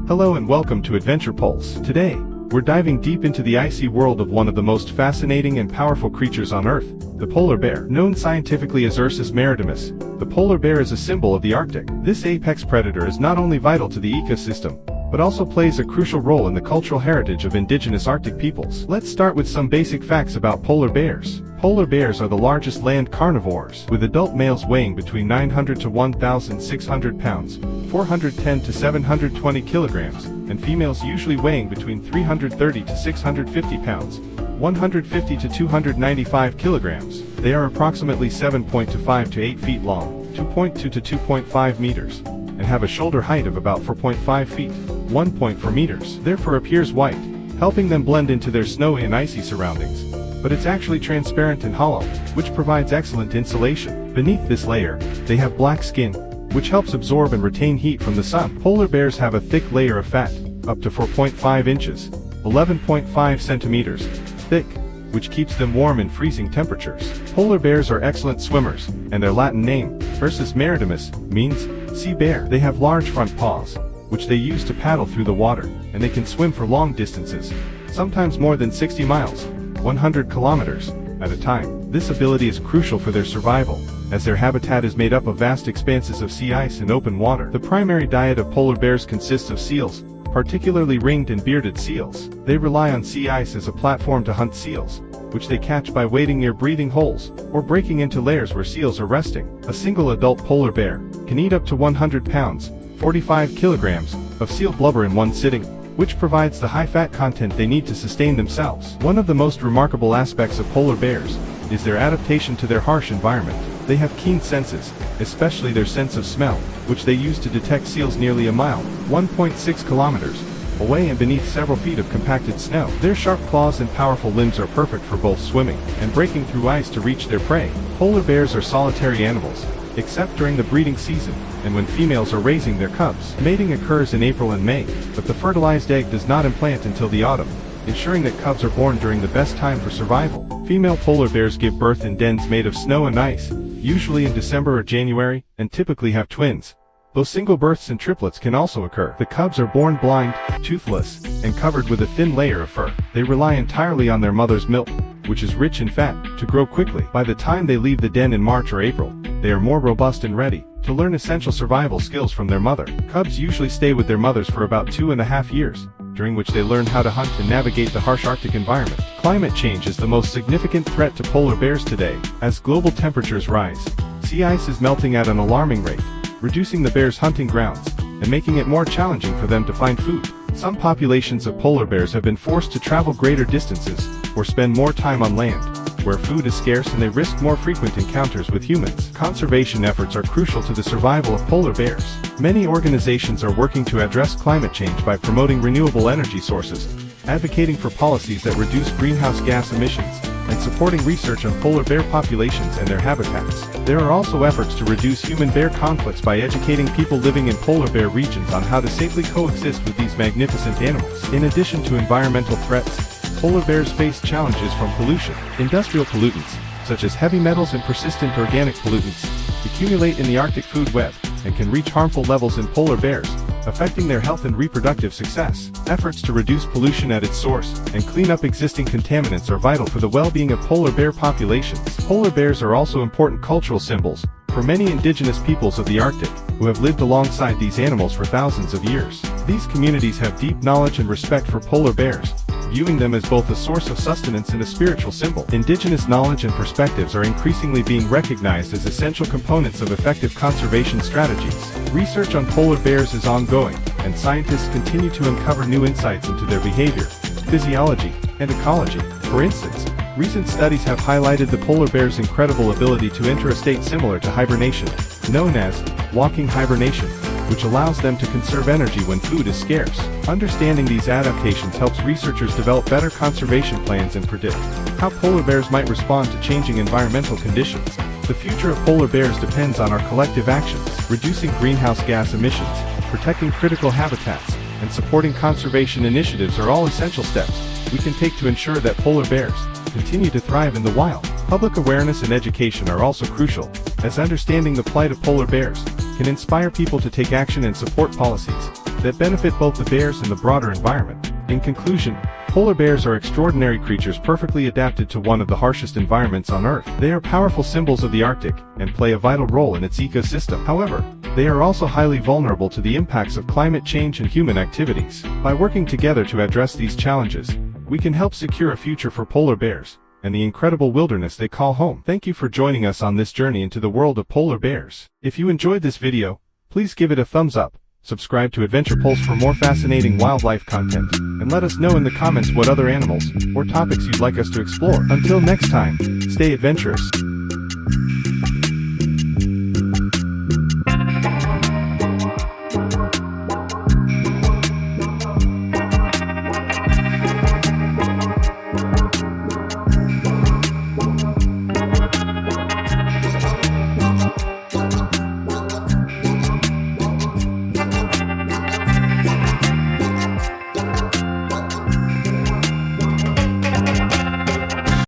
Hello and welcome to Adventure Pulse. Today, we're diving deep into the icy world of one of the most fascinating and powerful creatures on Earth, the polar bear. Known scientifically as Ursus maritimus, the polar bear is a symbol of the Arctic. This apex predator is not only vital to the ecosystem, but also plays a crucial role in the cultural heritage of indigenous Arctic peoples. Let's start with some basic facts about polar bears. Polar bears are the largest land carnivores, with adult males weighing between 900 to 1,600 pounds, 410 to 720 kilograms, and females usually weighing between 330 to 650 pounds, 150 to 295 kilograms. They are approximately 7.25 to 8 feet long, 2.2 to 2.5 meters, and have a shoulder height of about 4.5 feet, 1.4 meters. Their fur appears white, helping them blend into their snowy and icy surroundings, but it's actually transparent and hollow, which provides excellent insulation. Beneath this layer, they have black skin, which helps absorb and retain heat from the sun. Polar bears have a thick layer of fat, up to 4.5 inches, 11.5 centimeters, thick, which keeps them warm in freezing temperatures. Polar bears are excellent swimmers, and their Latin name, Ursus maritimus, means sea bear. They have large front paws, which they use to paddle through the water, and they can swim for long distances, sometimes more than 60 miles, 100 kilometers, at a time. This ability is crucial for their survival, as their habitat is made up of vast expanses of sea ice and open water. The primary diet of polar bears consists of seals, particularly ringed and bearded seals. They rely on sea ice as a platform to hunt seals, which they catch by wading near breathing holes, or breaking into layers where seals are resting. A single adult polar bear can eat up to 100 pounds, 45 kilograms, of seal blubber in one sitting, which provides the high fat content they need to sustain themselves. One of the most remarkable aspects of polar bears is their adaptation to their harsh environment. They have keen senses, especially their sense of smell, which they use to detect seals nearly a mile, 1.6 kilometers, away and beneath several feet of compacted snow. Their sharp claws and powerful limbs are perfect for both swimming and breaking through ice to reach their prey. Polar bears are solitary animals, except during the breeding season, and when females are raising their cubs. Mating occurs in April and May, but the fertilized egg does not implant until the autumn, ensuring that cubs are born during the best time for survival. Female polar bears give birth in dens made of snow and ice, usually in December or January, and typically have twins, though single births and triplets can also occur. The cubs are born blind, toothless, and covered with a thin layer of fur. They rely entirely on their mother's milk, which is rich in fat, to grow quickly. By the time they leave the den in March or April, they are more robust and ready to learn essential survival skills from their mother. Cubs usually stay with their mothers for about 2.5 years, during which they learn how to hunt and navigate the harsh Arctic environment. Climate change is the most significant threat to polar bears today. As global temperatures rise, sea ice is melting at an alarming rate, reducing the bears' hunting grounds, and making it more challenging for them to find food. Some populations of polar bears have been forced to travel greater distances, or spend more time on land, where food is scarce, and they risk more frequent encounters with humans. Conservation efforts are crucial to the survival of polar bears. Many organizations are working to address climate change by promoting renewable energy sources, advocating for policies that reduce greenhouse gas emissions, and supporting research on polar bear populations and their habitats. There are also efforts to reduce human-bear conflicts by educating people living in polar bear regions on how to safely coexist with these magnificent animals. In addition to environmental threats, polar bears face challenges from pollution. Industrial pollutants, such as heavy metals and persistent organic pollutants, accumulate in the Arctic food web, and can reach harmful levels in polar bears, affecting their health and reproductive success. Efforts to reduce pollution at its source and clean up existing contaminants are vital for the well-being of polar bear populations. Polar bears are also important cultural symbols for many indigenous peoples of the Arctic, who have lived alongside these animals for thousands of years. These communities have deep knowledge and respect for polar bears, viewing them as both a source of sustenance and a spiritual symbol. Indigenous knowledge and perspectives are increasingly being recognized as essential components of effective conservation strategies. Research on polar bears is ongoing, and scientists continue to uncover new insights into their behavior, physiology, and ecology. For instance, recent studies have highlighted the polar bear's incredible ability to enter a state similar to hibernation, known as walking hibernation, which allows them to conserve energy when food is scarce. Understanding these adaptations helps researchers develop better conservation plans and predict how polar bears might respond to changing environmental conditions. The future of polar bears depends on our collective actions. Reducing greenhouse gas emissions, protecting critical habitats, and supporting conservation initiatives are all essential steps we can take to ensure that polar bears continue to thrive in the wild. Public awareness and education are also crucial, as understanding the plight of polar bears can inspire people to take action and support policies that benefit both the bears and the broader environment. In conclusion, polar bears are extraordinary creatures perfectly adapted to one of the harshest environments on Earth. They are powerful symbols of the Arctic and play a vital role in its ecosystem. However, they are also highly vulnerable to the impacts of climate change and human activities. By working together to address these challenges, we can help secure a future for polar bears and the incredible wilderness they call home. Thank you for joining us on this journey into the world of polar bears. If you enjoyed this video, please give it a thumbs up, subscribe to Adventure Pulse for more fascinating wildlife content, and let us know in the comments what other animals or topics you'd like us to explore. Until next time, stay adventurous.